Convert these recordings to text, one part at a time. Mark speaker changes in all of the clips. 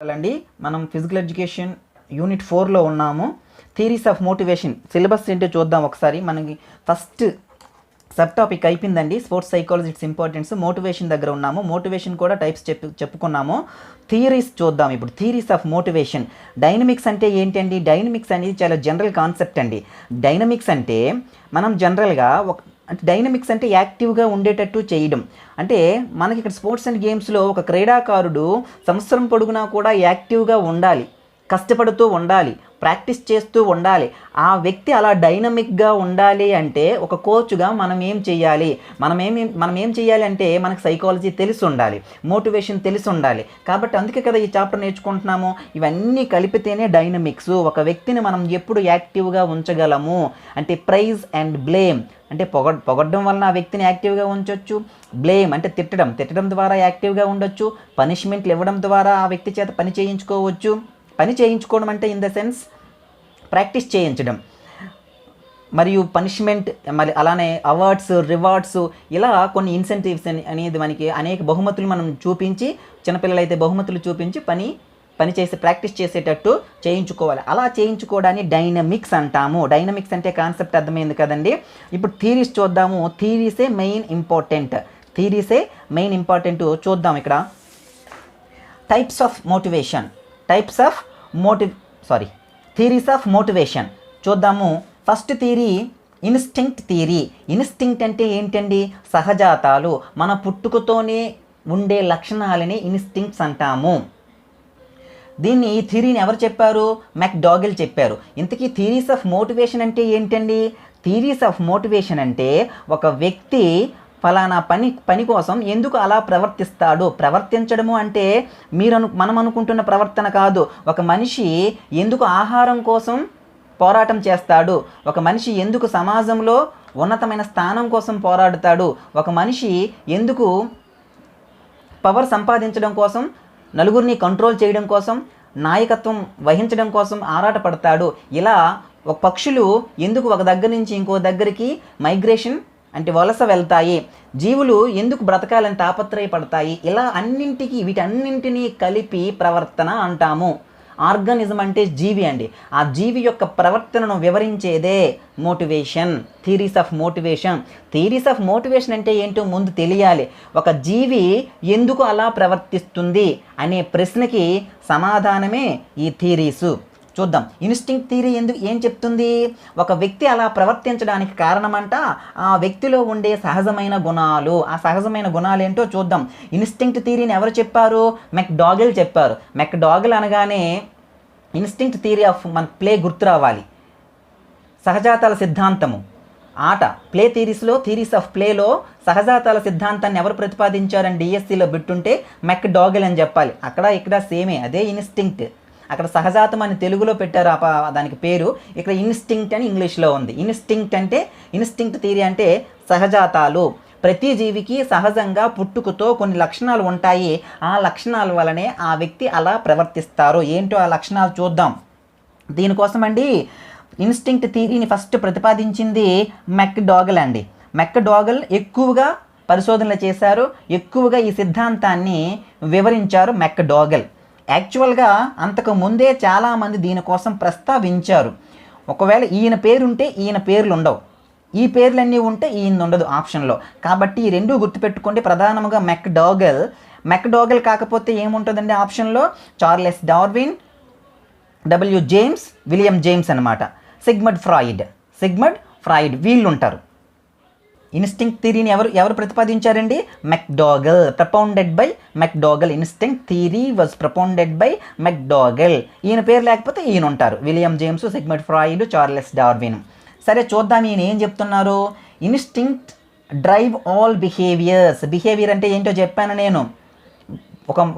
Speaker 1: అండి మనం physical education unit 4లో ఉన్నాము. థియరీస్ ఆఫ్ మోటివేషన్ సిలబస్ ఏంటో చూద్దాం ఒకసారి. మనకి ఫస్ట్ సబ్ టాపిక్ అయిపోయిందండి, sports psychology its importance. Motivation దగ్గర ఉన్నాము. మోటివేషన్ కూడా టైప్స్ చెప్పుకున్నాము. థియరీస్ చూద్దాం ఇప్పుడు. Theories of motivation. డైనమిక్స్ అంటే ఏంటండి? డైనమిక్స్ అనేది చాలా జనరల్ కాన్సెప్ట్ అండి. డైనమిక్స్ అంటే మనం జనరల్గా అంటే డైనమిక్స్ అంటే యాక్టివ్గా ఉండేటట్టు చేయడం. అంటే మనకి ఇక్కడ స్పోర్ట్స్ అండ్ గేమ్స్లో ఒక క్రీడాకారుడు సంవత్సరం పొడుగునా కూడా యాక్టివ్గా ఉండాలి, కష్టపడుతూ ఉండాలి, ప్రాక్టీస్ చేస్తూ ఉండాలి. ఆ వ్యక్తి అలా డైనమిక్గా ఉండాలి అంటే ఒక కోచ్గా మనం ఏం చేయాలి? మనం ఏం చేయాలి అంటే మనకు సైకాలజీ తెలిసి ఉండాలి, మోటివేషన్ తెలిసి ఉండాలి. కాబట్టి అందుకే కదా ఈ చాప్టర్ నేర్చుకుంటున్నాము. ఇవన్నీ కలిపితేనే డైనమిక్స్. ఒక వ్యక్తిని మనం ఎప్పుడు యాక్టివ్గా ఉంచగలము అంటే ప్రైజ్ అండ్ బ్లేమ్ అంటే పొగడ్డం వలన ఆ వ్యక్తిని యాక్టివ్గా ఉంచవచ్చు. బ్లేమ్ అంటే తిట్టడం ద్వారా యాక్టివ్గా ఉండొచ్చు. పనిష్మెంట్లు ఇవ్వడం ద్వారా ఆ వ్యక్తి చేత పని చేయించుకోవచ్చు. పని చేయించుకోవడం అంటే ఇన్ ద సెన్స్ ప్రాక్టీస్ చేయించడం, మరియు పనిష్మెంట్, మరి అలానే అవార్డ్స్, రివార్డ్స్, ఇలా కొన్ని ఇన్సెంటివ్స్ అనేది మనకి అనేక బహుమతులు మనం చూపించి, చిన్నపిల్లలైతే బహుమతులు చూపించి పని చేసి ప్రాక్టీస్ చేసేటట్టు చేయించుకోవాలి. అలా చేయించుకోవడాన్ని డైనమిక్స్ అంటాము. డైనమిక్స్ అంటే కాన్సెప్ట్ అర్థమైంది కదండి. ఇప్పుడు థియరీస్ చూద్దాము. థియరీసే మెయిన్ ఇంపార్టెంట్. చూద్దాం ఇక్కడ. థియరీస్ ఆఫ్ మోటివేషన్ చూద్దాము. First theory instinct theory. Instinct అంటే ఏంటండి? సహజాతాలు, మన పుట్టుకతోనే ఉండే లక్షణాలని ఇన్స్టింక్ట్స్ అంటాము. ఈ థియరీని ఎవరు చెప్పారు? మెక్డాగల్ చెప్పారు. ఇంతకీ థియరీస్ ఆఫ్ మోటివేషన్ అంటే ఏంటండి? థియరీస్ ఆఫ్ మోటివేషన్ అంటే ఒక వ్యక్తి ఫలానా పని కోసం ఎందుకు అలా ప్రవర్తిస్తాడు. ప్రవర్తించడము అంటే మనం అనుకుంటున్న ప్రవర్తన కాదు. ఒక మనిషి ఎందుకు ఆహారం కోసం పోరాటం చేస్తాడు, ఒక మనిషి ఎందుకు సమాజంలో ఉన్నతమైన స్థానం కోసం పోరాడుతాడు, ఒక మనిషి ఎందుకు పవర్ సంపాదించడం కోసం, నలుగురిని కంట్రోల్ చేయడం కోసం, నాయకత్వం వహించడం కోసం ఆరాటపడతాడు. ఇలా ఒక పక్షులు ఎందుకు ఒక దగ్గర నుంచి ఇంకో దగ్గరికి మైగ్రేషన్ అంటే వలస వెళ్తాయి, జీవులు ఎందుకు బ్రతకాలని తాపత్రయపడతాయి. ఇలా వీటన్నింటినీ కలిపి ప్రవర్తన అంటాము. ఆర్గానిజం అంటే జీవి అండి. ఆ జీవి యొక్క ప్రవర్తనను వివరించేదే మోటివేషన్. థియరీస్ ఆఫ్ మోటివేషన్ అంటే ఏంటో ముందు తెలియాలి. ఒక జీవి ఎందుకు అలా ప్రవర్తిస్తుంది అనే ప్రశ్నకి సమాధానమే ఈ థియరీస్. చూద్దాం. ఇన్స్టింక్ట్ థియరీ ఏం చెప్తుంది? ఒక వ్యక్తి అలా ప్రవర్తించడానికి కారణమంట ఆ వ్యక్తిలో ఉండే సహజమైన గుణాలు. ఆ సహజమైన గుణాలు ఏంటో చూద్దాం. ఇన్స్టింక్ట్ థియరీని ఎవరు చెప్పారు? మెక్డాగల్ చెప్పారు. మెక్డాగల్ అనగానే ఇన్స్టింక్ట్ థియరీ ఆఫ్ మన ప్లే గుర్తు రావాలి. సహజాతాల సిద్ధాంతము ఆట ప్లే థియరీస్ ఆఫ్ ప్లేలో సహజాతాల సిద్ధాంతాన్ని ఎవరు ప్రతిపాదించారని డిఎస్సిలో బిట్టుంటే మెక్డాగల్ అని చెప్పాలి. అక్కడ ఇక్కడ సేమే, అదే ఇన్స్టింక్ట్. అక్కడ సహజాతం అని తెలుగులో పెట్టారు దానికి పేరు, ఇక్కడ ఇన్స్టింక్ట్ అని ఇంగ్లీష్లో ఉంది. ఇన్స్టింక్ట్ థియరీ అంటే సహజాతాలు. ప్రతి జీవికి సహజంగా పుట్టుకతో కొన్ని లక్షణాలు ఉంటాయి. ఆ లక్షణాల వలనే ఆ వ్యక్తి అలా ప్రవర్తిస్తారు. ఏంటో ఆ లక్షణాలు చూద్దాం. దీనికోసం అండి ఇన్స్టింక్ట్ థియరీని ఫస్ట్ ప్రతిపాదించింది మెక్డాగల్ అండి. మెక్డాగల్ ఎక్కువగా పరిశోధనలు చేశారు, ఎక్కువగా ఈ సిద్ధాంతాన్ని వివరించారు మెక్డాగల్. యాక్చువల్గా అంతకు ముందే చాలామంది దీనికోసం ప్రస్తావించారు. ఒకవేళ ఈయన పేరుంటే ఈయన పేర్లు ఉండవు, ఈ పేర్లన్నీ ఉంటే ఈయన ఉండదు ఆప్షన్లో. కాబట్టి ఈ రెండు గుర్తుపెట్టుకోండి. ప్రధానంగా మెక్డాగల్ కాకపోతే ఏముంటుందండి ఆప్షన్లో? చార్లెస్ డార్విన్, విలియం జేమ్స్ అనమాట. సిగ్మండ్ ఫ్రాయిడ్ వీళ్ళు ఉంటారు. ఇన్స్టింక్ట్ థియరీని ఎవరు ప్రతిపాదించారండి? McDougall. Propounded by McDougall. Instinct theory was propounded by McDougall. ఈయన పేరు లేకపోతే ఈయన ఉంటారు. William James, Sigmund Freud, Charles Darwin. సరే చూద్దాం ఈయన ఏం చెప్తున్నారు. ఇన్స్టింక్ట్ డ్రైవ్ ఆల్ బిహేవియర్ అంటే ఏంటో చెప్పాను నేను.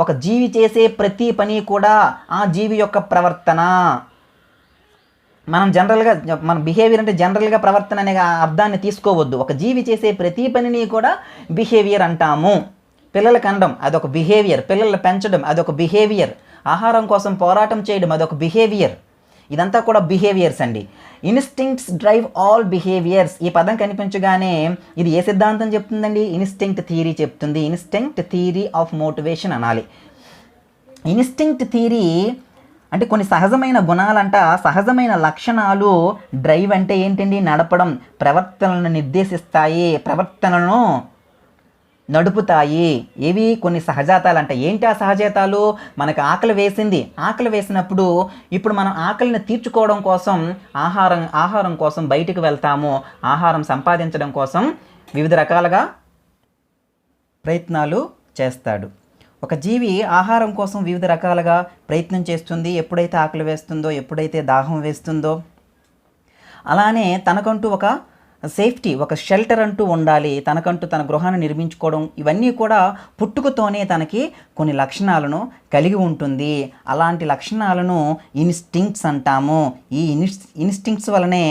Speaker 1: ఒక జీవి చేసే ప్రతి పని కూడా ఆ జీవి యొక్క ప్రవర్తన. మన బిహేవియర్ అంటే జనరల్గా ప్రవర్తన అనే అర్థాన్ని తీసుకోవద్దు. ఒక జీవి చేసే ప్రతి పనిని కూడా బిహేవియర్ అంటాము. పిల్లలు కనడం అదొక బిహేవియర్, పిల్లలు పెంచడం అదొక బిహేవియర్, ఆహారం కోసం పోరాటం చేయడం అదొక బిహేవియర్. ఇదంతా కూడా బిహేవియర్స్ అండి. Instincts drive all behaviours. ఈ పదం కనిపించగానే ఇది ఏ సిద్ధాంతం చెప్తుందండి? ఇన్స్టింక్ట్ థియరీ చెప్తుంది. ఇన్స్టింక్ట్ థియరీ ఆఫ్ మోటివేషన్ అనాలి. ఇన్స్టింక్ట్ థియరీ అంటే కొన్ని సహజమైన గుణాలంట, సహజమైన లక్షణాలు. డ్రైవ్ అంటే ఏంటండి? నడపడం, ప్రవర్తనలను నిర్దేశిస్తాయి, ప్రవర్తనలను నడుపుతాయి. ఏవి? కొన్ని సహజాతాలు అంట. ఏంటి ఆ సహజాతాలు? మనకు ఆకలి వేసింది, ఆకలి వేసినప్పుడు ఇప్పుడు మనం ఆకలిని తీర్చుకోవడం కోసం ఆహారం కోసం బయటికి వెళ్తాము. ఆహారం సంపాదించడం కోసం వివిధ రకాలుగా ప్రయత్నాలు చేస్తాడు. ఒక జీవి ఆహారం కోసం వివిధ రకాలుగా ప్రయత్నం చేస్తుంది. ఎప్పుడైతే ఆకలి వేస్తుందో, ఎప్పుడైతే దాహం వేస్తుందో, అలానే తనకంటూ ఒక సేఫ్టీ, ఒక షెల్టర్ అంటూ ఉండాలి. తనకంటూ తన గృహాన్ని నిర్మించుకోవడం, ఇవన్నీ కూడా పుట్టుకతోనే తనకి కొన్ని లక్షణాలను కలిగి ఉంటుంది. అలాంటి లక్షణాలను ఇన్స్టింక్ట్స్ అంటాము. ఈ ఇన్స్టింక్ట్స్ వలనే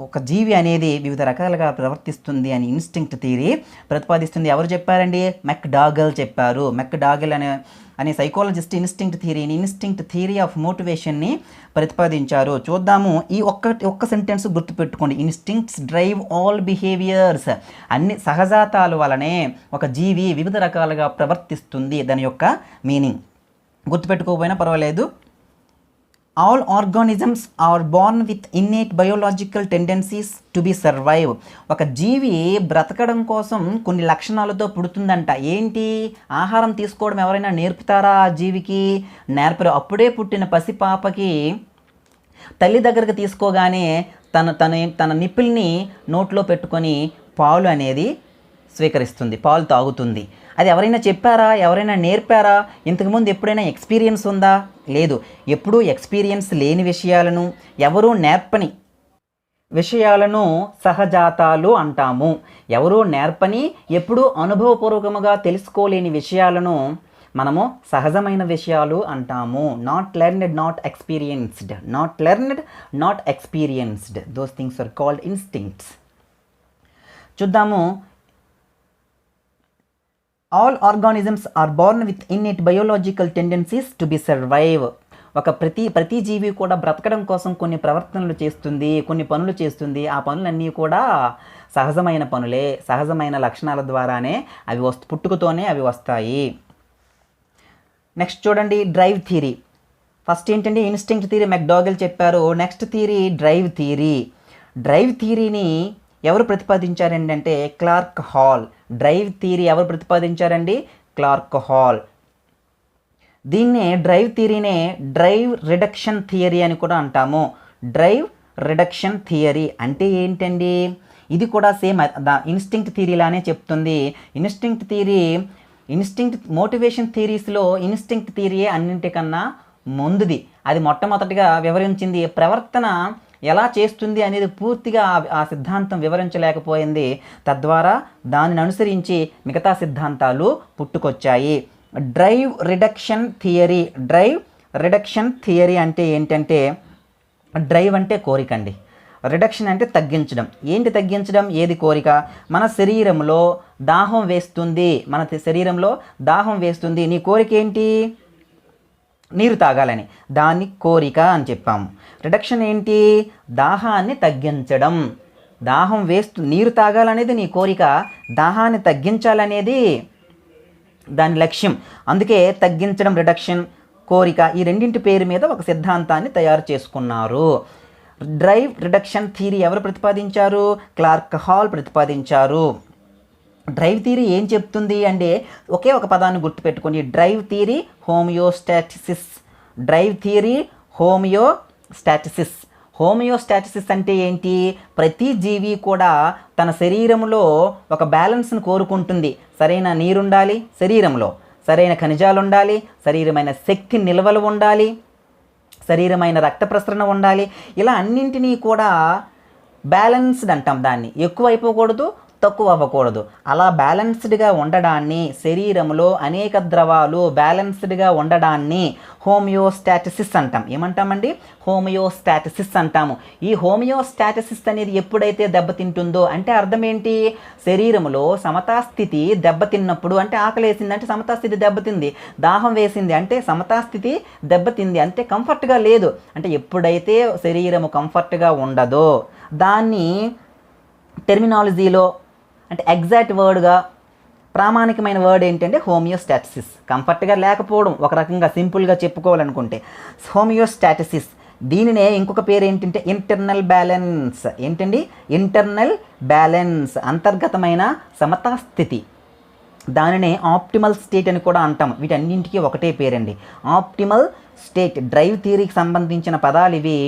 Speaker 1: ఒక జీవి అనేది వివిధ రకాలుగా ప్రవర్తిస్తుంది అని ఇన్స్టింక్ట్ థియరీ ప్రతిపాదిస్తుంది. ఎవరు చెప్పారండి? మెక్డాగల్ చెప్పారు. మెక్డాగల్ అనే సైకాలజిస్ట్ ఇన్స్టింక్ట్ థియరీ ఆఫ్ మోటివేషన్ని ప్రతిపాదించారు. చూద్దాము. ఈ ఒక్క సెంటెన్స్ గుర్తుపెట్టుకోండి. Instincts drive all behaviours. అన్ని సహజాతాల వలనే ఒక జీవి వివిధ రకాలుగా ప్రవర్తిస్తుంది. దాని యొక్క మీనింగ్ గుర్తుపెట్టుకోకపోయినా పర్వాలేదు. All organisms are born with innate biological tendencies to be survive. ఒక జీవి బ్రతకడం కోసం కొన్ని లక్షణాలతో పుడుతుందంట. ఏంటి? ఆహారం తీసుకోవడం ఎవరైనా నేర్పుతారా ఆ జీవికి? నేర్పరు. అప్పుడే పుట్టిన పసిపాపకి తల్లి దగ్గరకు తీసుకోగానే తన నిప్పుల్ని నోట్లో పెట్టుకొని పాలు అనేది స్వీకరిస్తుంది, పాలు తాగుతుంది. అది ఎవరైనా చెప్పారా? ఎవరైనా నేర్పారా? ఇంతకుముందు ఎప్పుడైనా ఎక్స్పీరియన్స్ ఉందా? లేదు. ఎప్పుడూ ఎక్స్పీరియన్స్ లేని విషయాలను, ఎవరూ నేర్పని విషయాలను సహజాతాలు అంటాము. ఎవరూ నేర్పని, ఎప్పుడూ అనుభవపూర్వకముగా తెలుసుకోలేని విషయాలను మనము సహజమైన విషయాలు అంటాము. Not learned, not experienced. Not learned, not experienced. Those things are called instincts. చూద్దాము. All organisms are born with innate biological tendencies to be survive. ప్రతి జీవి కూడా బ్రతకడం కోసం కొన్ని ప్రవర్తనలు చేస్తుంది, కొన్ని పనులు చేస్తుంది. ఆ పనులన్నీ కూడా సహజమైన పనులే, సహజమైన లక్షణాల ద్వారానే అవి పుట్టుకతోనే అవి వస్తాయి. నెక్స్ట్ చూడండి, డ్రైవ్ థియరీ. ఫస్ట్ ఏంటంటే ఇన్స్టింక్ట్ థియరీ మెక్డాగల్ చెప్పారు. Next theory drive theory. Drive థియరీని ఎవరు ప్రతిపాదించారండి అంటే క్లార్క్ హాల్. డ్రైవ్ థియరీ ఎవరు ప్రతిపాదించారండి? Clark Hull. దీన్నే డ్రైవ్ థియరీనే డ్రైవ్ రిడక్షన్ థియరీ అని కూడా అంటాము. డ్రైవ్ రిడక్షన్ థియరీ అంటే ఏంటండి? ఇది కూడా సేమ్ ఇన్స్టింక్ట్ థియరీలానే చెప్తుంది. ఇన్స్టింక్ట్ మోటివేషన్ థియరీస్లో ఇన్స్టింక్ట్ థియరీయే అన్నింటికన్నా ముందుది. అది మొట్టమొదటిగా వివరించింది. ప్రవర్తన ఎలా చేస్తుంది అనేది పూర్తిగా ఆ సిద్ధాంతం వివరించలేకపోయింది. తద్వారా దానిని అనుసరించి మిగతా సిద్ధాంతాలు పుట్టుకొచ్చాయి. Drive reduction theory. Drive reduction theory అంటే ఏంటంటే, డ్రైవ్ అంటే కోరిక అండి, రిడక్షన్ అంటే తగ్గించడం. ఏంటి తగ్గించడం? ఏది కోరిక? మన శరీరంలో దాహం వేస్తుంది. నీ కోరిక ఏంటి? నీరు తాగాలని. దాన్ని కోరిక అని చెప్పాము. రిడక్షన్ ఏంటి? దాహాన్ని తగ్గించడం. నీరు తాగాలనేది నీ కోరిక, దాహాన్ని తగ్గించాలనేది దాని లక్ష్యం. అందుకే తగ్గించడం, రిడక్షన్, కోరిక, ఈ రెండింటి పేరు మీద ఒక సిద్ధాంతాన్ని తయారు చేసుకున్నారు. డ్రైవ్ రిడక్షన్ థియరీ ఎవరు ప్రతిపాదించారు? క్లార్క్ హాల్ ప్రతిపాదించారు. డ్రైవ్ థియరీ ఏం చెప్తుంది అంటే, ఒకే ఒక పదాన్ని గుర్తుపెట్టుకోండి. Drive theory homeostasis. Drive theory homeostasis. Homeostasis అంటే ఏంటి? ప్రతి జీవి కూడా తన శరీరంలో ఒక బ్యాలెన్స్ను కోరుకుంటుంది. సరైన నీరుండాలి శరీరంలో, సరైన ఖనిజాలు ఉండాలి, శరీరమైన శక్తి నిల్వలు ఉండాలి, శరీరమైన రక్త ప్రసరణ ఉండాలి. ఇలా అన్నింటినీ కూడా బ్యాలెన్స్డ్ అంటాం. దాన్ని ఎక్కువ అయిపోకూడదు, తక్కువ అవ్వకూడదు. అలా బ్యాలెన్స్డ్గా ఉండడాన్ని, శరీరంలో అనేక ద్రవాలు బ్యాలెన్స్డ్గా ఉండడాన్ని హోమియోస్టాటిసిస్ అంటాం. ఏమంటామండి? హోమియోస్టాటిసిస్ అంటాము. ఈ హోమియోస్టాటిసిస్ అనేది ఎప్పుడైతే దెబ్బతింటుందో అంటే అర్థం ఏంటి? శరీరంలో సమతాస్థితి దెబ్బతిన్నప్పుడు, అంటే ఆకలేసింది అంటే సమతాస్థితి దెబ్బతింది, దాహం వేసింది అంటే సమతాస్థితి దెబ్బతింది, అంటే కంఫర్ట్గా లేదు. అంటే ఎప్పుడైతే శరీరము కంఫర్ట్గా ఉండదో దాన్ని టెర్మినాలజీలో అంటే ఎగ్జాక్ట్ వర్డ్గా ప్రామాణికమైన వర్డ్ ఏంటంటే హోమియోస్టాటిసిస్. కంఫర్ట్గా లేకపోవడం, ఒక రకంగా సింపుల్గా చెప్పుకోవాలనుకుంటే హోమియోస్టాటిసిస్. దీనినే ఇంకొక పేరు ఏంటంటే ఇంటర్నల్ బ్యాలెన్స్. ఏంటండి? ఇంటర్నల్ బ్యాలెన్స్, అంతర్గతమైన సమతాస్థితి. దానినే ఆప్టిమల్ స్టేట్ అని కూడా అంటాం. వీటన్నింటికీ ఒకటే పేరండి, ఆప్టిమల్ స్టేట్. డ్రైవ్ థియరీకి సంబంధించిన పదాలు ఇవి.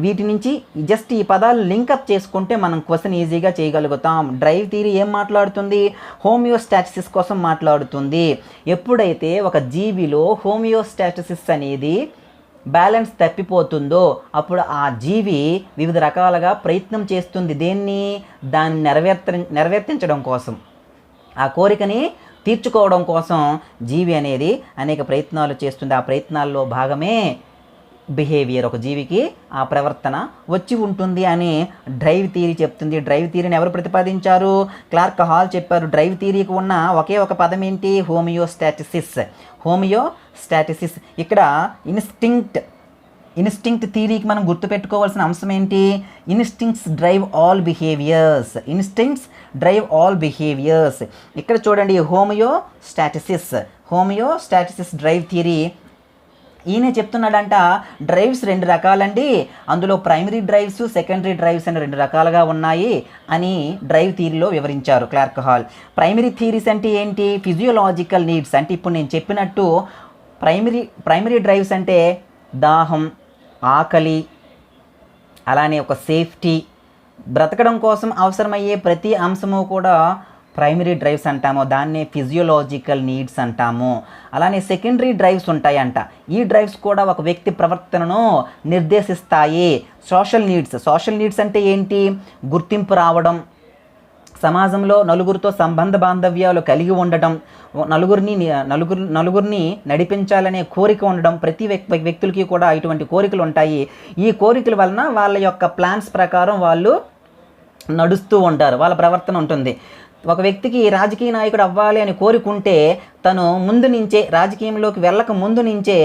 Speaker 1: వీటి నుంచి జస్ట్ ఈ పదాలు లింకప్ చేసుకుంటే మనం క్వశ్చన్ ఈజీగా చేయగలుగుతాం. డ్రైవ్ థియరీ ఏం మాట్లాడుతుంది? హోమియోస్టాటిసిస్ కోసం మాట్లాడుతుంది. ఎప్పుడైతే ఒక జీవిలో హోమియోస్టాటిసిస్ అనేది బ్యాలెన్స్ తప్పిపోతుందో అప్పుడు ఆ జీవి వివిధ రకాలుగా ప్రయత్నం చేస్తుంది. దేన్ని? దాన్ని నెరవేర్తించడం కోసం, ఆ కోరికని తీర్చుకోవడం కోసం జీవి అనేది అనేక ప్రయత్నాలు చేస్తుంది. ఆ ప్రయత్నాల్లో భాగమే బిహేవియర్. ఒక జీవికి ఆ ప్రవర్తన వచ్చి ఉంటుంది అని డ్రైవ్ థియరీ చెప్తుంది. డ్రైవ్ థియరీని ఎవరు ప్రతిపాదించారు? క్లార్క్ హాల్ చెప్పారు. డ్రైవ్ థియరీకి ఉన్న ఒకే ఒక పదం ఏంటి? హోమియోస్టాటిసిస్. హోమియోస్టాటిసిస్. ఇక్కడ ఇన్స్టింక్ట్ థియరీకి మనం గుర్తుపెట్టుకోవాల్సిన అంశం ఏంటి? Instincts drive all behaviours. Instincts drive all behaviours. ఇక్కడ చూడండి, హోమియోస్టాటిసిస్ డ్రైవ్ థియరీ. ఈయన చెప్తున్నాడంట డ్రైవ్స్ 2 రకాలండి, అందులో ప్రైమరీ డ్రైవ్స్, సెకండరీ డ్రైవ్స్ అని 2 రకాలుగా ఉన్నాయి అని డ్రైవ్ థియరీలో వివరించారు క్లార్క్ హాల్. ప్రైమరీ థియరీస్ అంటే ఏంటి? Physiological needs. అంటే ఇప్పుడు నేను చెప్పినట్టు ప్రైమరీ డ్రైవ్స్ అంటే దాహం, ఆకలి, అలానే ఒక సేఫ్టీ, బ్రతకడం కోసం అవసరమయ్యే ప్రతి అంశము కూడా ప్రైమరీ డ్రైవ్స్ అంటాము. దాన్నే ఫిజియోలాజికల్ నీడ్స్ అంటాము. అలానే సెకండరీ డ్రైవ్స్ ఉంటాయంట. ఈ డ్రైవ్స్ కూడా ఒక వ్యక్తి ప్రవర్తనను నిర్దేశిస్తాయి. సోషల్ నీడ్స్ అంటే ఏంటి? గుర్తింపు రావడం, సమాజంలో నలుగురితో సంబంధ బాంధవ్యాలు కలిగి ఉండటం, నలుగురిని నడిపించాలనే కోరిక ఉండడం. ప్రతి వ్యక్తులకి కూడా ఇటువంటి కోరికలు ఉంటాయి. ఈ కోరికల వలన వాళ్ళ యొక్క ప్లాన్స్ ప్రకారం వాళ్ళు నడుస్తూ ఉంటారు, వాళ్ళ ప్రవర్తన ఉంటుంది. ఒక వ్యక్తికి రాజకీయ నాయకుడు అవ్వాలి అని కోరుకుంటే తను ముందు నుంచే, రాజకీయంలోకి వెళ్ళక ముందు నుంచే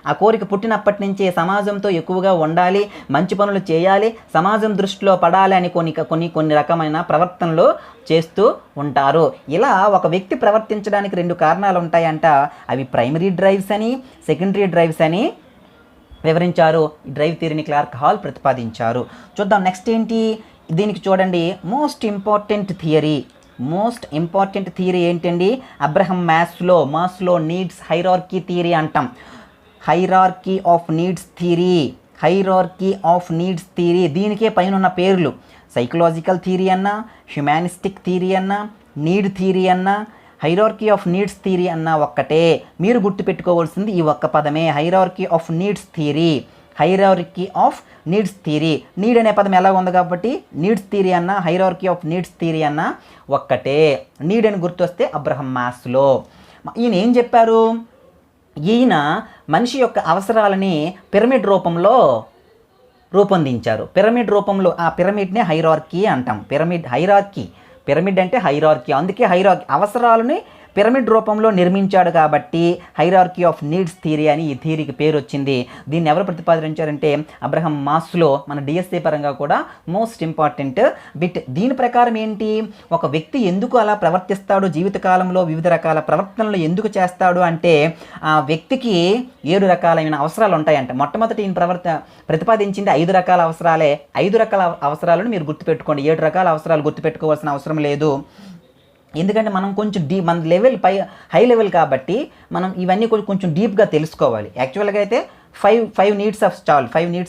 Speaker 1: ఆ కోరిక పుట్టినప్పటి నుంచే సమాజంతో ఎక్కువగా ఉండాలి, మంచి పనులు చేయాలి, సమాజం దృష్టిలో పడాలి అని కొన్ని రకమైన ప్రవర్తనలు చేస్తూ ఉంటారు. ఇలా ఒక వ్యక్తి ప్రవర్తించడానికి 2 కారణాలు ఉంటాయంట. అవి ప్రైమరీ డ్రైవ్స్ అని, సెకండరీ డ్రైవ్స్ అని వివరించారు. ఈ డ్రైవ్ థియరీని క్లార్క్ హాల్ ప్రతిపాదించారు. చూద్దాం నెక్స్ట్ ఏంటి. దీనికి చూడండి, మోస్ట్ ఇంపార్టెంట్ థియరీ ఏంటండి? Abraham Maslow needs hierarchy theory అంటాం. Hierarchy of needs theory. దీనికే పైన ఉన్న పేర్లు సైకలాజికల్ థియరీ అన్నా, హ్యుమానిస్టిక్ థియరీ అన్నా, నీడ్ థియరీ అన్నా, హైరార్కీ ఆఫ్ నీడ్స్ థియరీ అన్నా ఒక్కటే. మీరు గుర్తుపెట్టుకోవాల్సింది ఈ ఒక్క పదమే, hierarchy of needs theory. Need అనే పదం ఎలా ఉంది కాబట్టి నీడ్స్ థియరీ అన్న, హైరార్కీ ఆఫ్ నీడ్స్ థియరీ అన్న ఒక్కటే. నీడ్ అని గుర్తొస్తే అబ్రహం మాస్లో. ఈయన ఏం చెప్పారు? ఈయన మనిషి యొక్క అవసరాలని పిరమిడ్ రూపంలో రూపొందించారు. పిరమిడ్ రూపంలో, ఆ పిరమిడ్నే హైరార్కీ అంటాం. పిరమిడ్ అంటే హైరార్కీ. అందుకే అవసరాలని పిరమిడ్ రూపంలో నిర్మించాడు కాబట్టి హైరార్కీ ఆఫ్ నీడ్స్ థియరీ అని ఈ థియరీకి పేరు వచ్చింది. దీన్ని ఎవరు ప్రతిపాదించారంటే అబ్రహం మాస్లో. మన డిఎస్ఏ పరంగా కూడా మోస్ట్ ఇంపార్టెంట్ బిట్. దీని ప్రకారం ఏంటి? ఒక వ్యక్తి ఎందుకు అలా ప్రవర్తిస్తాడు, జీవితకాలంలో వివిధ రకాల ప్రవర్తనలు ఎందుకు చేస్తాడు అంటే ఆ వ్యక్తికి 7 రకాలైన అవసరాలు ఉంటాయంట. మొట్టమొదటి ఈయన ప్రతిపాదించింది 5 రకాల అవసరాలే. 5 రకాల అవసరాలను మీరు గుర్తుపెట్టుకోండి. 7 రకాల అవసరాలు గుర్తుపెట్టుకోవాల్సిన అవసరం లేదు. ఎందుకంటే మనం కొంచెం మన లెవెల్ హై లెవెల్ కాబట్టి మనం ఇవన్నీ కొంచెం డీప్గా తెలుసుకోవాలి. యాక్చువల్గా అయితే 5 నీడ్స్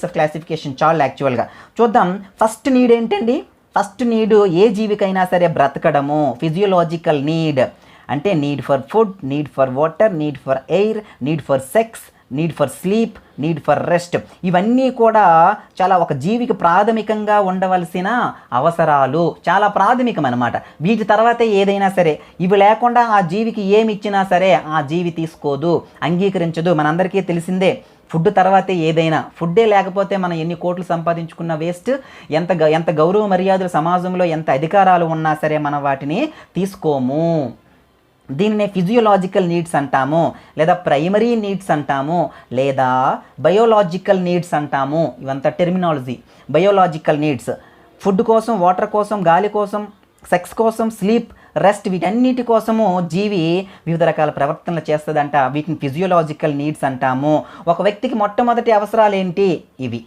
Speaker 1: ఆఫ్ క్లాసిఫికేషన్ చాలు యాక్చువల్గా. చూద్దాం. ఫస్ట్ నీడ్ ఏంటండి? ఫస్ట్ నీడ్ ఏ జీవికైనా సరే బ్రతకడము, ఫిజియోలాజికల్ నీడ్ అంటే need for food, need for water, need for air, need for sex, need for sleep, need for rest. ఇవన్నీ కూడా చాలా ఒక జీవికి ప్రాథమికంగా ఉండవలసిన అవసరాలు, చాలా ప్రాథమికం అన్నమాట. వీటి తర్వాతే ఏదైనా సరే. ఇవి లేకుండా ఆ జీవికి ఏమి ఇచ్చినా సరే ఆ జీవి తీసుకోదు, అంగీకరించదు. మనందరికీ తెలిసిందే, ఫుడ్ తర్వాతే ఏదైనా. ఫుడ్డే లేకపోతే మనం ఎన్ని కోట్లు సంపాదించుకున్న వేస్ట్. ఎంత గౌరవ మర్యాదలు సమాజంలో, ఎంత అధికారాలు ఉన్నా సరే మనం వాటిని తీసుకోము. దీనినే ఫిజియోలాజికల్ నీడ్స్ అంటాము, లేదా ప్రైమరీ నీడ్స్ అంటాము, లేదా బయోలాజికల్ నీడ్స్ అంటాము. ఇవంతా టెర్మినాలజీ. బయోలాజికల్ నీడ్స్ ఫుడ్ కోసం, వాటర్ కోసం, గాలి కోసం, సెక్స్ కోసం, స్లీప్, రెస్ట్, వీటన్నిటి కోసము జీవి వివిధ రకాల ప్రవర్తనలు చేస్తుందంట. వీటిని ఫిజియోలాజికల్ నీడ్స్ అంటాము. ఒక వ్యక్తికి మొట్టమొదటి అవసరాలు ఏంటి? ఇవి.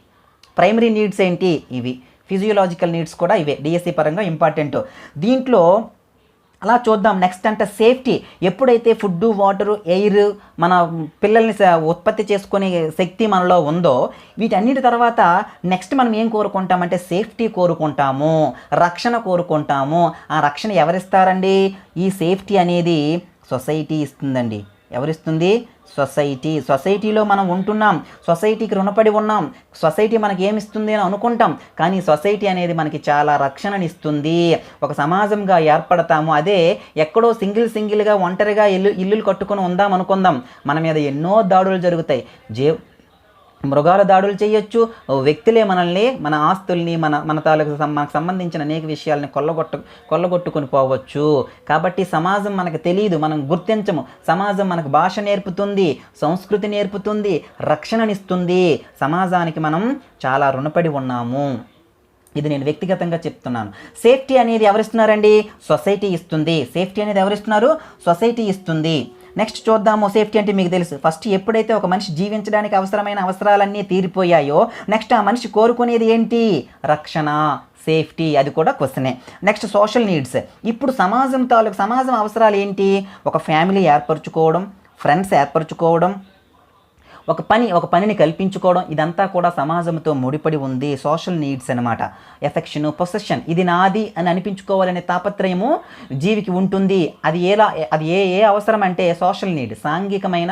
Speaker 1: ప్రైమరీ నీడ్స్ ఏంటి? ఇవి. ఫిజియోలాజికల్ నీడ్స్ కూడా ఇవే, డిఎస్సి పరంగా ఇంపార్టెంట్. దీంట్లో అలా చూద్దాం. నెక్స్ట్ అంటే సేఫ్టీ. ఎప్పుడైతే ఫుడ్, వాటరు, ఎయిర్, మన పిల్లల్ని ఉత్పత్తి చేసుకునే శక్తి మనలో ఉందో, వీటన్నిటి తర్వాత నెక్స్ట్ మనం ఏం కోరుకుంటామంటే సేఫ్టీ కోరుకుంటాము, రక్షణ కోరుకుంటాము. ఆ రక్షణ ఎవరిస్తారండి? ఈ సేఫ్టీ అనేది సొసైటీ ఇస్తుందండి. ఎవరిస్తుంది? సొసైటీ. సొసైటీలో మనం ఉంటున్నాం, సొసైటీకి రుణపడి ఉన్నాం. సొసైటీ మనకి ఏమిస్తుంది అని అనుకుంటాం, కానీ సొసైటీ అనేది మనకి చాలా రక్షణనిస్తుంది. ఒక సమాజంగా ఏర్పడతాము. అదే ఎక్కడో సింగిల్గా ఒంటరిగా ఇల్లులు కట్టుకొని ఉందాం అనుకుందాం, మన మీద ఎన్నో దాడులు జరుగుతాయి. మృగాల దాడులు చేయొచ్చు, వ్యక్తులే మనల్ని, మన ఆస్తుల్ని, మన తాలూకు మనకు సంబంధించిన అనేక విషయాలని కొల్లగొట్టుకొని పోవచ్చు. కాబట్టి సమాజం మనకు తెలియదు, మనం గుర్తించము. సమాజం మనకు భాష నేర్పుతుంది, సంస్కృతి నేర్పుతుంది, రక్షణనిస్తుంది. సమాజానికి మనం చాలా రుణపడి ఉన్నాము. ఇది నేను వ్యక్తిగతంగా చెప్తున్నాను. సేఫ్టీ అనేది ఎవరిస్తున్నారండి? సొసైటీ ఇస్తుంది. సేఫ్టీ అనేది ఎవరిస్తున్నారు? సొసైటీ ఇస్తుంది. నెక్స్ట్ చూద్దాము. సేఫ్టీ అంటే మీకు తెలుసు. ఫస్ట్ ఎప్పుడైతే ఒక మనిషి జీవించడానికి అవసరమైన అవసరాలన్నీ తీరిపోయాయో, నెక్స్ట్ ఆ మనిషి కోరుకునేది ఏంటి? రక్షణ, సేఫ్టీ. అది కూడా క్వశ్చనే. Next social needs. ఇప్పుడు సమాజం అవసరాలు ఏంటి? ఒక ఫ్యామిలీ ఏర్పరచుకోవడం, ఫ్రెండ్స్ ఏర్పరచుకోవడం, ఒక పనిని కల్పించుకోవడం. ఇదంతా కూడా సమాజంతో ముడిపడి ఉంది. సోషల్ నీడ్స్ అనమాట. ఎఫెక్షన్, పొసెషన్, ఇది నాది అని అనిపించుకోవాలనే తాపత్రయము జీవికి ఉంటుంది. అది ఏ అవసరం అంటే సోషల్ నీడ్, సాంఘికమైన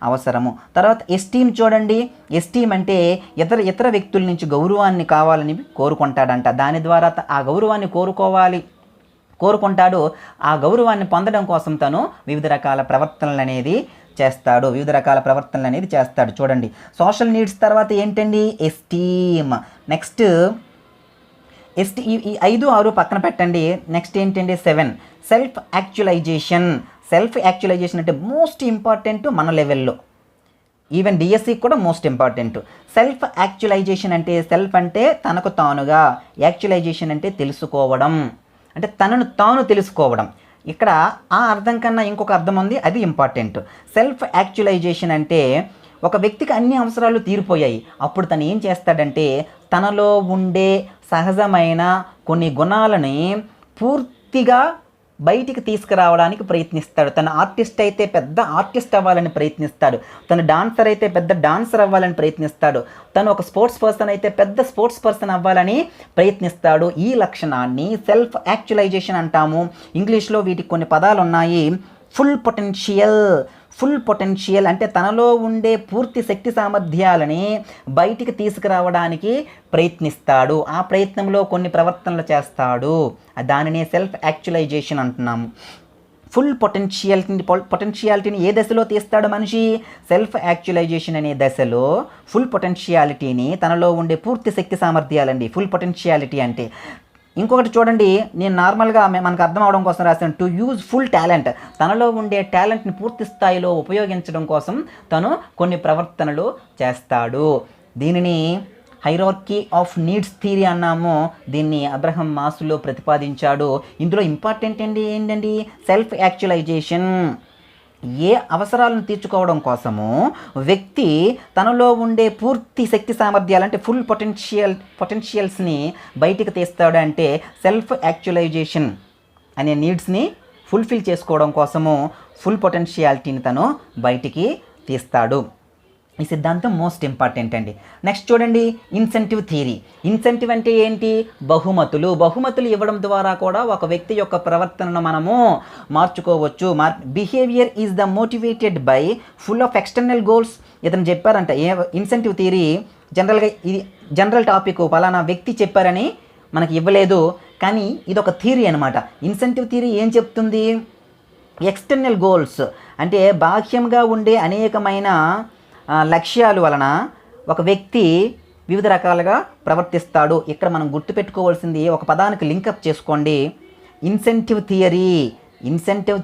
Speaker 1: అవసరము. తర్వాత ఎస్టీమ్ చూడండి. ఎస్టీమ్ అంటే ఇతర వ్యక్తుల నుంచి గౌరవాన్ని కావాలని కోరుకుంటాడంట. దాని ద్వారా ఆ గౌరవాన్ని కోరుకుంటాడు. ఆ గౌరవాన్ని పొందడం కోసం తను వివిధ రకాల ప్రవర్తనలు అనేది చేస్తాడు. చూడండి, సోషల్ నీడ్స్ తర్వాత ఏంటండి? ఎస్టీమ్. నెక్స్ట్ ఈ 5, 6 పక్కన పెట్టండి. నెక్స్ట్ ఏంటండి? 7 సెల్ఫ్ యాక్చువలైజేషన్. సెల్ఫ్ యాక్చువలైజేషన్ అంటే మోస్ట్ ఇంపార్టెంట్ మన లెవెల్లో. ఈవెన్ డిఎస్సి కూడా మోస్ట్ ఇంపార్టెంట్. సెల్ఫ్ యాక్చువలైజేషన్ అంటే సెల్ఫ్ అంటే తనకు తానుగా, యాక్చువలైజేషన్ అంటే తెలుసుకోవడం, అంటే తనను తాను తెలుసుకోవడం. ఇక్కడ ఆ అర్థం కన్నా ఇంకొక అర్థం ఉంది, అది ఇంపార్టెంట్. సెల్ఫ్ యాక్చువలైజేషన్ అంటే ఒక వ్యక్తికి అన్ని అవసరాలు తీరిపోయాయి, అప్పుడు తను ఏం చేస్తాడంటే తనలో ఉండే సహజమైన కొన్ని గుణాలని పూర్తిగా బయటికి తీసుకురావడానికి ప్రయత్నిస్తాడు. తన ఆర్టిస్ట్ అయితే పెద్ద ఆర్టిస్ట్ అవ్వాలని ప్రయత్నిస్తాడు. తను డాన్సర్ అయితే పెద్ద డాన్సర్ అవ్వాలని ప్రయత్నిస్తాడు. తను ఒక స్పోర్ట్స్ పర్సన్ అయితే పెద్ద స్పోర్ట్స్ పర్సన్ అవ్వాలని ప్రయత్నిస్తాడు. ఈ లక్షణాన్ని సెల్ఫ్ యాక్చువలైజేషన్ అంటాము. ఇంగ్లీష్లో వీటికి కొన్ని పదాలు ఉన్నాయి. ఫుల్ పొటెన్షియల్ అంటే తనలో ఉండే పూర్తి శక్తి సామర్థ్యాలని బయటికి తీసుకురావడానికి ప్రయత్నిస్తాడు. ఆ ప్రయత్నంలో కొన్ని ప్రవర్తనలు చేస్తాడు. దానినే సెల్ఫ్ యాక్చువలైజేషన్ అంటున్నాము. ఫుల్ పొటెన్షియాలిటీని ఏ దశలో తీస్తాడు మనిషి? సెల్ఫ్ యాక్చువలైజేషన్ అనే దశలో ఫుల్ పొటెన్షియాలిటీని, తనలో ఉండే పూర్తి శక్తి సామర్థ్యాలండి ఫుల్ పొటెన్షియాలిటీ అంటే. ఇంకొకటి చూడండి, నేను నార్మల్గా మనకు అర్థం అవడం కోసం రాశాను. To use full talent. తనలో ఉండే టాలెంట్ని పూర్తి స్థాయిలో ఉపయోగించడం కోసం తను కొన్ని ప్రవర్తనలు చేస్తాడు. దీనిని హైరార్కీ ఆఫ్ నీడ్స్ థియరీ అన్నాము. దీన్ని అబ్రహం మాస్లో ప్రతిపాదించాడు. ఇందులో ఇంపార్టెంట్ ఏంటండి? Self actualisation. ఏ అవసరాలను తీర్చుకోవడం కోసము వ్యక్తి తనలో ఉండే పూర్తి శక్తి సామర్థ్యాలు అంటే ఫుల్ పొటెన్షియల్స్ని బయటికి తీస్తాడు అంటే సెల్ఫ్ యాక్చువలైజేషన్ అనే నీడ్స్ని ఫుల్ఫిల్ చేసుకోవడం కోసము ఫుల్ పొటెన్షియాలిటీని తను బయటికి తీస్తాడు. ఈ సిద్ధాంతం మోస్ట్ ఇంపార్టెంట్ అండి. నెక్స్ట్ చూడండి, ఇన్సెంటివ్ థియరీ. ఇన్సెంటివ్ అంటే ఏంటి? బహుమతులు ఇవ్వడం ద్వారా కూడా ఒక వ్యక్తి యొక్క ప్రవర్తనను మనము మార్చుకోవచ్చు. Behaviour is the motivated by full of external goals. ఇతను చెప్పారంట ఇన్సెంటివ్ థియరీ జనరల్గా ఇది జనరల్ టాపిక్, పలానా వ్యక్తి చెప్పారని మనకి ఇవ్వలేదు, కానీ ఇది ఒక థియరీ అనమాట. ఇన్సెంటివ్ థియరీ ఏం చెప్తుంది? ఎక్స్టర్నల్ గోల్స్ అంటే బాహ్యంగా ఉండే అనేకమైన లక్ష్యాల వలన ఒక వ్యక్తి వివిధ రకాలుగా ప్రవర్తిస్తాడు. ఇక్కడ మనం గుర్తుపెట్టుకోవాల్సింది ఒక పదానికి లింకప్ చేసుకోండి. ఇన్సెంటివ్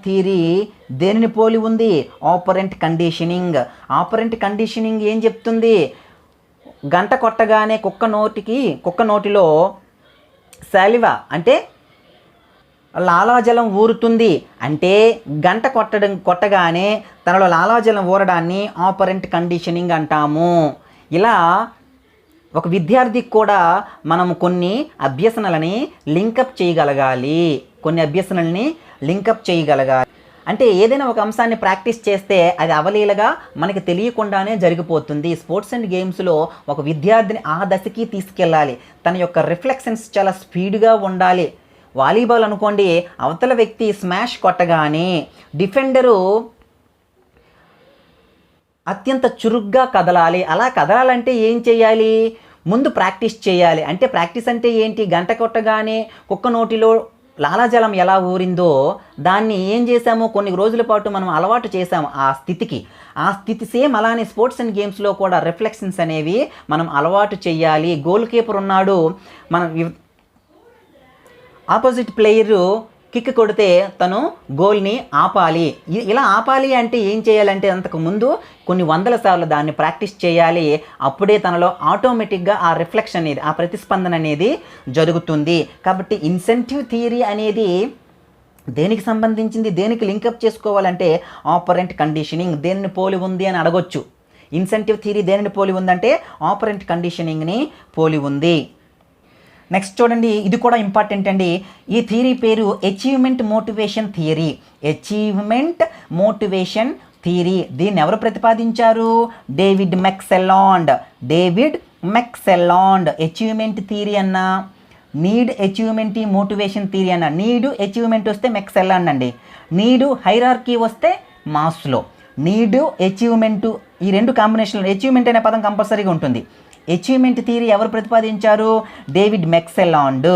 Speaker 1: థియరీ దేనిని పోలి ఉంది? ఆపరెంట్ కండిషనింగ్ ఏం చెప్తుంది? గంట కొట్టగానే కుక్క నోటిలో సాలివా అంటే లాలాజలం ఊరుతుంది అంటే గంట కొట్టగానే తనలో లాలాజలం ఊరడాన్ని ఆపరెంట్ కండిషనింగ్ అంటాము. ఇలా ఒక విద్యార్థికి కూడా మనం కొన్ని అభ్యసనలని లింకప్ చేయగలగాలి. అంటే ఏదైనా ఒక అంశాన్ని ప్రాక్టీస్ చేస్తే అది అవలీలగా మనకి తెలియకుండానే జరిగిపోతుంది. స్పోర్ట్స్ అండ్ గేమ్స్లో ఒక విద్యార్థిని ఆ దశకి తీసుకెళ్ళాలి. తన యొక్క రిఫ్లెక్షన్స్ చాలా స్పీడ్గా ఉండాలి. వాలీబాల్ అనుకోండి, అవతల వ్యక్తి స్మాష్ కొట్టగానే డిఫెండరు అత్యంత చురుగ్గా కదలాలి. అలా కదలాలంటే ఏం చేయాలి? ముందు ప్రాక్టీస్ చేయాలి. అంటే ప్రాక్టీస్ అంటే ఏంటి? గంట కొట్టగానే కుక్క నోటిలో లాలాజలం ఎలా ఊరిందో దాన్ని ఏం చేసాము, కొన్ని రోజుల పాటు మనం అలవాటు చేసాము ఆ స్థితి సేమ్ అలానే స్పోర్ట్స్ అండ్ గేమ్స్లో కూడా రిఫ్లెక్షన్స్ అనేవి మనం అలవాటు చేయాలి. గోల్ కీపర్ ఉన్నాడు, మనం ఆపోజిట్ ప్లేయరు కిక్ కొడితే తను గోల్ని ఆపాలి. ఇలా ఆపాలి అంటే ఏం చేయాలంటే అంతకుముందు కొన్ని వందల సార్లు దాన్ని ప్రాక్టీస్ చేయాలి. అప్పుడే తనలో ఆటోమేటిక్గా ఆ రిఫ్లెక్షన్ అనేది, ఆ ప్రతిస్పందన అనేది జరుగుతుంది. కాబట్టి ఇన్సెంటివ్ థియరీ అనేది దేనికి సంబంధించింది, దేనికి లింకప్ చేసుకోవాలంటే ఆపరెంట్ కండిషనింగ్. దేనిని పోలి ఉంది అని అడగొచ్చు. ఇన్సెంటివ్ థియరీ దేనిని పోలి ఉందంటే ఆపరెంట్ కండిషనింగ్ని పోలి ఉంది. నెక్స్ట్ చూడండి, ఇది కూడా ఇంపార్టెంట్ అండి. ఈ థియరీ పేరు అచీవ్మెంట్ మోటివేషన్ థియరీ. దీన్ని ఎవరు ప్రతిపాదించారు? డేవిడ్ మెక్సెల్లాండ్. అచీవ్మెంట్ థియరీ అన్న, నీడ్ అచీవ్మెంట్ మోటివేషన్ థియరీ అన్న. నీడు అచీవ్మెంట్ వస్తే మెక్సెల్లాండ్ అండి. నీడు హైరార్కీ వస్తే మాస్లో. నీడు అచీవ్మెంట్ ఈ రెండు కాంబినేషన్లో అచీవ్మెంట్ అనే పదం కంపల్సరీగా ఉంటుంది. అచీవ్మెంట్ థియరీ ఎవరు ప్రతిపాదించారు? డేవిడ్ మెక్సెల్లాండ్.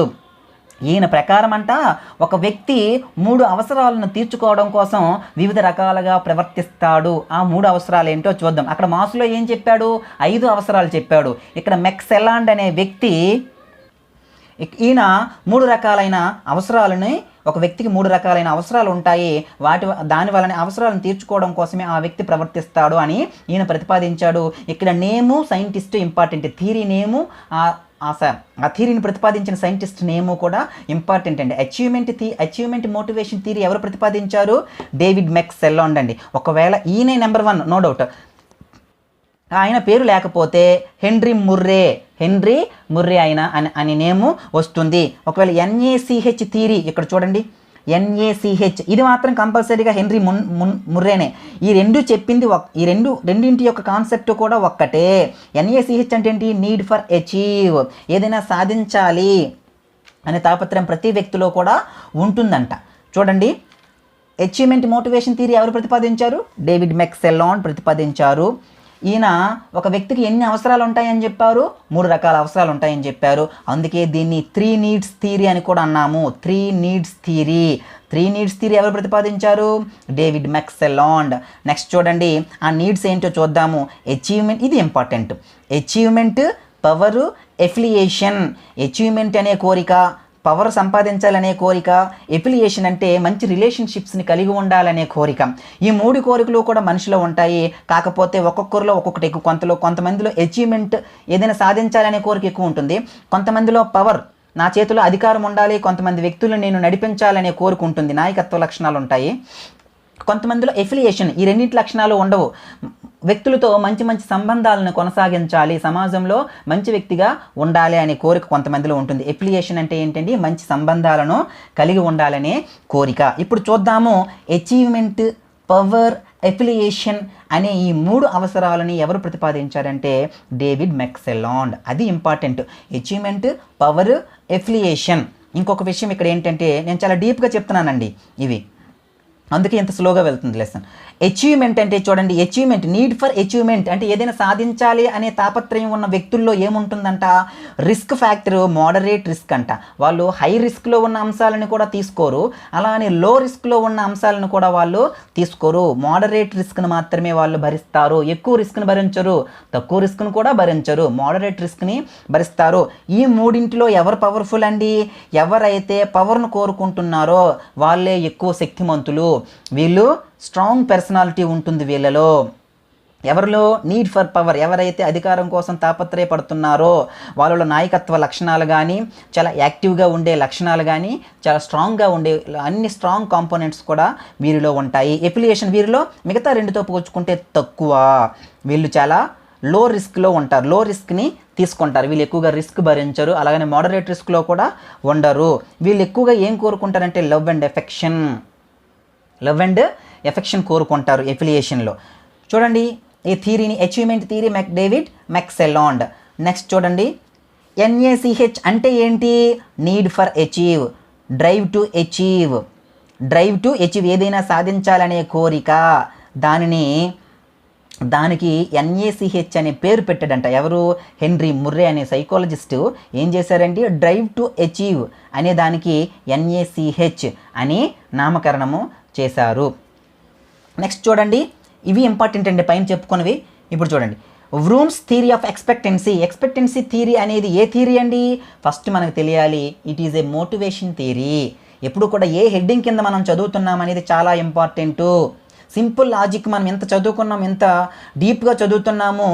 Speaker 1: ఈయన ప్రకారం అంట ఒక వ్యక్తి 3 అవసరాలను తీర్చుకోవడం కోసం వివిధ రకాలుగా ప్రవర్తిస్తాడు. ఆ 3 అవసరాలు ఏంటో చూద్దాం. అక్కడ మాస్లో ఏం చెప్పాడు? 5 అవసరాలు చెప్పాడు. ఇక్కడ మెక్సెల్లాండ్ అనే వ్యక్తి ఈయన 3 రకాలైన అవసరాలని, ఒక వ్యక్తికి 3 రకాలైన అవసరాలు ఉంటాయి, దాని వలన అవసరాలను తీర్చుకోవడం కోసమే ఆ వ్యక్తి ప్రవర్తిస్తాడు అని ఈయన ప్రతిపాదించాడు. ఇక్కడ నేము సైంటిస్ట్ ఇంపార్టెంట్. థియరీ నేము, ఆ థియరీని ప్రతిపాదించిన సైంటిస్ట్ నేము కూడా ఇంపార్టెంట్ అండి. అచీవ్మెంట్ మోటివేషన్ థియరీ ఎవరు ప్రతిపాదించారు? డేవిడ్ మెక్సెల్లాండ్ అండి. ఒకవేళ ఈయనే నెంబర్ 1 నో డౌట్. ఆయన పేరు లేకపోతే హెన్రీ ముర్రే అని నేము వస్తుంది. ఒకవేళ NaCH థియరీ ఇక్కడ చూడండి, NaCH ఇది మాత్రం కంపల్సరీగా హెన్రీ ముర్రేనే. ఈ రెండు చెప్పింది రెండింటి యొక్క కాన్సెప్ట్ కూడా ఒక్కటే. NaCH అంటే ఏంటి? Need for achieve. ఏదైనా సాధించాలి అనే తాపత్రయం ప్రతి వ్యక్తిలో కూడా ఉంటుందంట. చూడండి, అచీవ్మెంట్ మోటివేషన్ థియరీ ఎవరు ప్రతిపాదించారు? డేవిడ్ మెక్సెల్లాండ్ ప్రతిపాదించారు. ఈయన ఒక వ్యక్తికి ఎన్ని అవసరాలు ఉంటాయని చెప్పారు? 3 రకాల అవసరాలు ఉంటాయని చెప్పారు. అందుకే దీన్ని 3 నీడ్స్ థియరీ అని కూడా అన్నాము. 3 నీడ్స్ థియరీ ఎవరు ప్రతిపాదించారు? డేవిడ్ మెక్సెల్లాండ్. నెక్స్ట్ చూడండి, ఆ నీడ్స్ ఏంటో చూద్దాము. అచీవ్మెంట్, ఇది important. Achievement, power, affiliation. Achievement అనే కోరిక, పవర్ సంపాదించాలనే కోరిక, ఎఫిలియేషన్ అంటే మంచి రిలేషన్షిప్స్ని కలిగి ఉండాలనే కోరిక. ఈ 3 కోరికలు కూడా మనిషిలో ఉంటాయి. కాకపోతే ఒక్కొక్కరిలో ఒక్కొక్కటి ఎక్కువ. కొంతమందిలో అచీవ్మెంట్, ఏదైనా సాధించాలనే కోరిక ఎక్కువ ఉంటుంది. కొంతమందిలో పవర్, నా చేతిలో అధికారం ఉండాలి. కొంతమంది వ్యక్తులను నేను నడిపించాలనే కోరిక ఉంటుంది, నాయకత్వ లక్షణాలు ఉంటాయి. కొంతమందిలో ఎఫిలియేషన్, ఈ రెండింటి లక్షణాలు ఉండవు. వ్యక్తులతో మంచి సంబంధాలను కొనసాగించాలి, సమాజంలో మంచి వ్యక్తిగా ఉండాలి అనే కోరిక కొంతమందిలో ఉంటుంది. ఎఫిలియేషన్ అంటే ఏంటండి? మంచి సంబంధాలను కలిగి ఉండాలనే కోరిక. ఇప్పుడు చూద్దాము, అచీవ్మెంట్, పవర్, ఎఫిలియేషన్ అనే ఈ 3 అవసరాలని ఎవరు ప్రతిపాదించారంటే డేవిడ్ మెక్సెల్లాండ్. అది ఇంపార్టెంట్. Achievement, power, affiliation. ఇంకొక విషయం ఇక్కడ ఏంటంటే, నేను చాలా డీప్గా చెప్తున్నానండి ఇవి, అందుకే ఇంత స్లోగా వెళ్తుంది లెసన్. అచీవ్మెంట్ అంటే చూడండి, అచీవ్మెంట్, నీడ్ ఫర్ అచీవ్మెంట్ అంటే ఏదైనా సాధించాలి అనే తాపత్రయం ఉన్న వ్యక్తుల్లో ఏముంటుందంట? రిస్క్ ఫ్యాక్టర్, మోడరేట్ రిస్క్ అంట. వాళ్ళు హై రిస్క్లో ఉన్న అంశాలను కూడా తీసుకోరు, అలానే లో రిస్క్లో ఉన్న అంశాలను కూడా వాళ్ళు తీసుకోరు. మోడరేట్ రిస్క్ను మాత్రమే వాళ్ళు భరిస్తారు. ఎక్కువ రిస్క్ని భరించరు, తక్కువ రిస్క్ను కూడా భరించరు, మోడరేట్ రిస్క్ని భరిస్తారు. ఈ 3 ఎవరు పవర్ఫుల్ అండి? ఎవరైతే పవర్ను కోరుకుంటున్నారో వాళ్ళే ఎక్కువ శక్తిమంతులు. వీళ్ళు స్ట్రాంగ్ పర్సనాలిటీ ఉంటుంది వీళ్ళలో. ఎవరిలో నీడ్ ఫర్ పవర్, ఎవరైతే అధికారం కోసం తాపత్రయపడుతున్నారో వాళ్ళలో నాయకత్వ లక్షణాలు కానీ, చాలా యాక్టివ్గా ఉండే లక్షణాలు కానీ, చాలా స్ట్రాంగ్గా ఉండే అన్ని స్ట్రాంగ్ కాంపోనెంట్స్ కూడా వీరిలో ఉంటాయి. ఎఫిలియేషన్ వీరిలో మిగతా రెండుతో పోల్చుకుంటే తక్కువ. వీళ్ళు చాలా లో రిస్క్లో ఉంటారు, లో రిస్క్ని తీసుకుంటారు. వీళ్ళు ఎక్కువగా రిస్క్ భరించరు, అలాగనే మోడరేట్ రిస్క్లో కూడా ఉండరు. వీళ్ళు ఎక్కువగా ఏం కోరుకుంటారంటే లవ్ అండ్ ఎఫెక్షన్ కోరుకుంటారు ఎఫిలియేషన్లో. చూడండి ఈ థియరీని, అచీవ్మెంట్ థియరీ, డేవిడ్ మెక్సెలాండ్. నెక్స్ట్ చూడండి, NACH అంటే ఏంటి? Need for achieve, drive to achieve, ఏదైనా సాధించాలనే కోరిక. దానికి NACH అనే పేరు పెట్టాడంట. ఎవరు? హెన్రీ ముర్రే అనే సైకాలజిస్టు ఏం చేశారంటే డ్రైవ్ టు అచీవ్ అనే దానికి NACH అని నామకరణము చేశారు. నెక్స్ట్ చూడండి, ఇవి ఇంపార్టెంట్ అండి పైన చెప్పుకున్నవి. ఇప్పుడు చూడండి, వ్రూమ్స్ థియరీ ఆఫ్ ఎక్స్పెక్టెన్సీ థియరీ అనేది ఏ థియరీ అండి? ఫస్ట్ మనకు తెలియాలి, it is a motivation theory. ఎప్పుడు కూడా ఏ హెడ్డింగ్ కింద మనం చదువుతున్నాం అనేది చాలా ఇంపార్టెంటు. సింపుల్ లాజిక్ మనం ఎంత చదువుకున్నాం, ఎంత డీప్గా చదువుతున్నాము.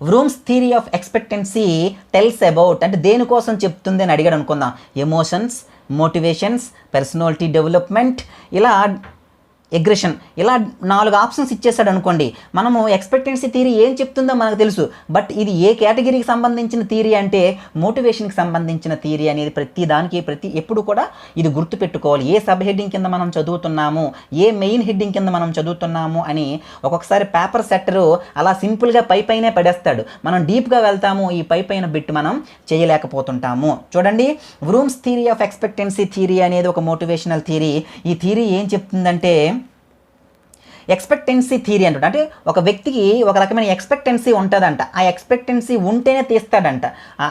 Speaker 1: Vroom's theory of expectancy tells about, అంటే దేనికోసం చెప్తుంది అని అడిగాడు అనుకుందాం. ఎమోషన్స్, మోటివేషన్స్, పర్సనాలిటీ డెవలప్మెంట్, ఇలా ఎగ్రెషన్, ఇలా 4 ఆప్షన్స్ ఇచ్చేసాడు అనుకోండి. మనము ఎక్స్పెక్టెన్సీ థియరీ ఏం చెప్తుందో మనకు తెలుసు, బట్ ఇది ఏ కేటగిరీకి సంబంధించిన థియరీ అంటే మోటివేషన్కి సంబంధించిన థియరీ అనేది ఎప్పుడు కూడా ఇది గుర్తుపెట్టుకోవాలి. ఏ సబ్ హెడ్డింగ్ కింద మనం చదువుతున్నాము, ఏ మెయిన్ హెడ్డింగ్ కింద మనం చదువుతున్నాము అని. ఒక్కొక్కసారి పేపర్ సెట్టరు అలా సింపుల్గా పైనే పడేస్తాడు, మనం డీప్గా వెళ్తాము, ఈ పైన బిట్ మనం చేయలేకపోతుంటాము. చూడండి, వ్రూమ్స్ థియరీ ఆఫ్ ఎక్స్పెక్టెన్సీ థియరీ అనేది ఒక మోటివేషనల్ థియరీ. ఈ థియరీ ఏం చెప్తుందంటే ఎక్స్పెక్టెన్సీ థియరీ అంటుంట, అంటే ఒక వ్యక్తికి ఒక రకమైన ఎక్స్పెక్టెన్సీ ఉంటుందంట. ఆ ఎక్స్పెక్టెన్సీ ఉంటేనే తీస్తాడంట,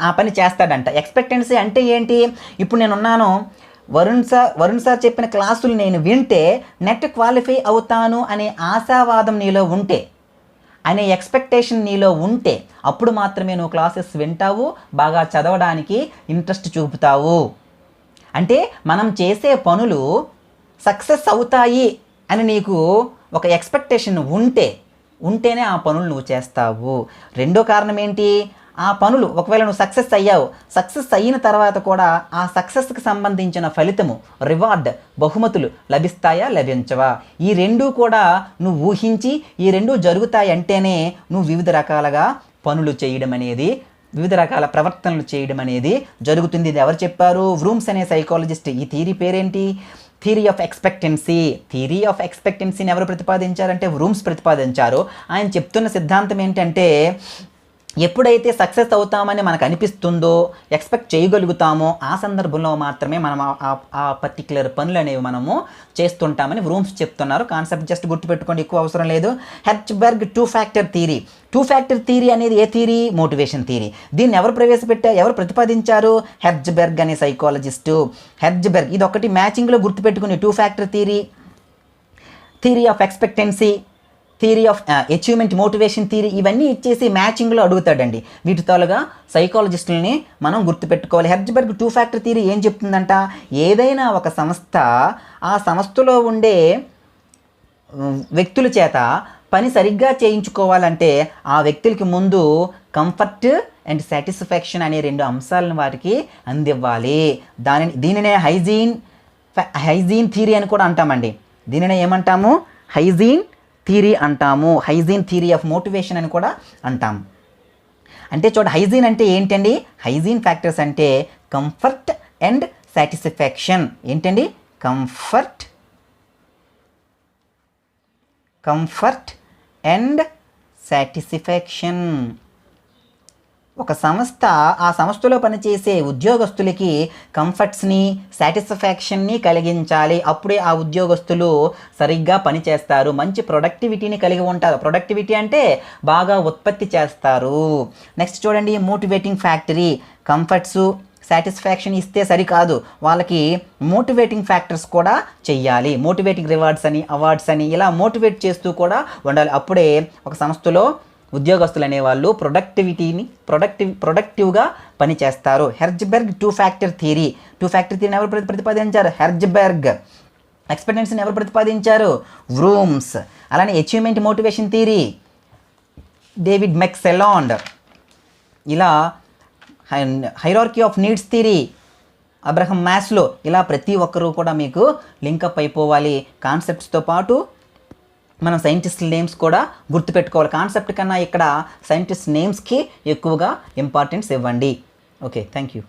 Speaker 1: ఆ పని చేస్తాడంట. ఎక్స్పెక్టెన్సీ అంటే ఏంటి? ఇప్పుడు నేనున్నాను, వరుణ్ సార్ చెప్పిన క్లాసులు నేను వింటే నెట్ క్వాలిఫై అవుతాను అనే ఆశావాదం నీలో ఉంటే, అనే ఎక్స్పెక్టేషన్ నీలో ఉంటే, అప్పుడు మాత్రమే నువ్వు క్లాసెస్ వింటావు, బాగా చదవడానికి ఇంట్రెస్ట్ చూపుతావు. అంటే మనం చేసే పనులు సక్సెస్ అవుతాయి అని నీకు ఒక ఎక్స్పెక్టేషన్ ఉంటేనే ఆ పనులు నువ్వు చేస్తావు. రెండో కారణం ఏంటి? ఆ పనులు ఒకవేళ నువ్వు సక్సెస్ అయిన తర్వాత కూడా ఆ సక్సెస్కి సంబంధించిన ఫలితము, రివార్డ్, బహుమతులు లభిస్తాయా, లభించవా? ఈ రెండూ కూడా నువ్వు ఊహించి, ఈ రెండూ జరుగుతాయి అంటేనే నువ్వు వివిధ రకాలుగా పనులు చేయడం అనేది, వివిధ రకాల ప్రవర్తనలు చేయడం అనేది జరుగుతుంది. ఇది ఎవరు చెప్పారు? వ్రూమ్స్ అనే సైకాలజిస్ట్. ఈ థియరీ పేరేంటి? థియరీ ఆఫ్ ఎక్స్పెక్టెన్సీని ఎవరు ప్రతిపాదించారంటే వ్రూమ్స్ ప్రతిపాదించారు. ఆయన చెప్తున్న సిద్ధాంతం ఏంటంటే, ఎప్పుడైతే సక్సెస్ అవుతామని మనకు అనిపిస్తుందో, ఎక్స్పెక్ట్ చేయగలుగుతామో, ఆ సందర్భంలో మాత్రమే మనం ఆ పర్టిక్యులర్ పనులు అనేవి మనము చేస్తుంటామని వ్రూమ్స్ చెప్తున్నారు. కాన్సెప్ట్ జస్ట్ గుర్తుపెట్టుకోండి, ఎక్కువ అవసరం లేదు. హెర్జ్బెర్గ్ టూ ఫ్యాక్టర్ థియరీ అనేది ఏ థియరీ? Motivation theory. దీన్ని ఎవరు ప్రతిపాదించారు? హెర్జ్బెర్గ్ అనే సైకాలజిస్టు. హెర్జ్బెర్గ్, ఇది ఒకటి మ్యాచింగ్లో గుర్తుపెట్టుకుని, two factor theory of expectancy, theory of achievement, motivation theory, ఇవన్నీ ఇచ్చేసి మ్యాచింగ్లో అడుగుతాడండి. వీటి తోలుగా సైకాలజిస్టులని మనం గుర్తుపెట్టుకోవాలి. హెర్జ్బెర్గ్ టూ ఫ్యాక్టర్ థియరీ ఏం చెప్తుందంట? ఏదైనా ఒక సంస్థ ఆ సంస్థలో ఉండే వ్యక్తుల చేత పని సరిగ్గా చేయించుకోవాలంటే ఆ వ్యక్తులకి ముందు కంఫర్ట్ అండ్ సాటిస్ఫాక్షన్ అనే 2 అంశాలను వారికి అందివ్వాలి. దీనినే హైజీన్ థియరీ అని కూడా అంటామండి. దీనినే ఏమంటాము? హైజీన్ థియరీ అంటాము. హైజీన్ థియరీ ఆఫ్ మోటివేషన్ అని కూడా అంటాము. అంటే హైజీన్ అంటే ఏంటండి? హైజీన్ ఫ్యాక్టర్స్ అంటే కంఫర్ట్ అండ్ సాటిస్ఫాక్షన్. ఏంటండి? Comfort and satisfaction. ఒక సంస్థ, ఆ సంస్థలో పనిచేసే ఉద్యోగస్తులకి కంఫర్ట్స్ని, సాటిస్ఫాక్షన్ని కలిగించాలి. అప్పుడే ఆ ఉద్యోగస్తులు సరిగ్గా పనిచేస్తారు, మంచి ప్రొడక్టివిటీని కలిగి ఉంటారు. ప్రొడక్టివిటీ అంటే బాగా ఉత్పత్తి చేస్తారు. నెక్స్ట్ చూడండి, మోటివేటింగ్ ఫ్యాక్టరీ. కంఫర్ట్స్, సాటిస్ఫాక్షన్ ఇస్తే సరికాదు, వాళ్ళకి మోటివేటింగ్ ఫ్యాక్టర్స్ కూడా చెయ్యాలి. మోటివేటింగ్ రివార్డ్స్ అని, అవార్డ్స్ అని, ఇలా మోటివేట్ చేస్తూ కూడా ఉండాలి. అప్పుడే ఒక సంస్థలో ఉద్యోగస్తులు అనేవాళ్ళు ప్రొడక్టివ్గా పనిచేస్తారు. హెర్జ్బెర్గ్ టూ ఫ్యాక్టర్ థియరీని ఎవరు ప్రతిపాదించారు? హెర్జ్బెర్గ్. ఎక్స్పెక్టెన్సీని ఎవరు ప్రతిపాదించారు? వ్రూమ్స్. అలానే అచీవ్మెంట్ మోటివేషన్ థియరీ డేవిడ్ మెక్సెలాండ్. ఇలా hierarchy of needs theory Abraham Maslow. ఇలా ప్రతి ఒక్కరూ కూడా మీకు లింకప్ అయిపోవాలి. కాన్సెప్ట్స్తో పాటు మనం సైంటిస్ట్ నేమ్స్ కూడా గుర్తుపెట్టుకోవాలి. కాన్సెప్ట్ కన్నా ఇక్కడ సైంటిస్ట్ నేమ్స్కి ఎక్కువగా ఇంపార్టెన్స్ ఇవ్వండి. Okay, thank you.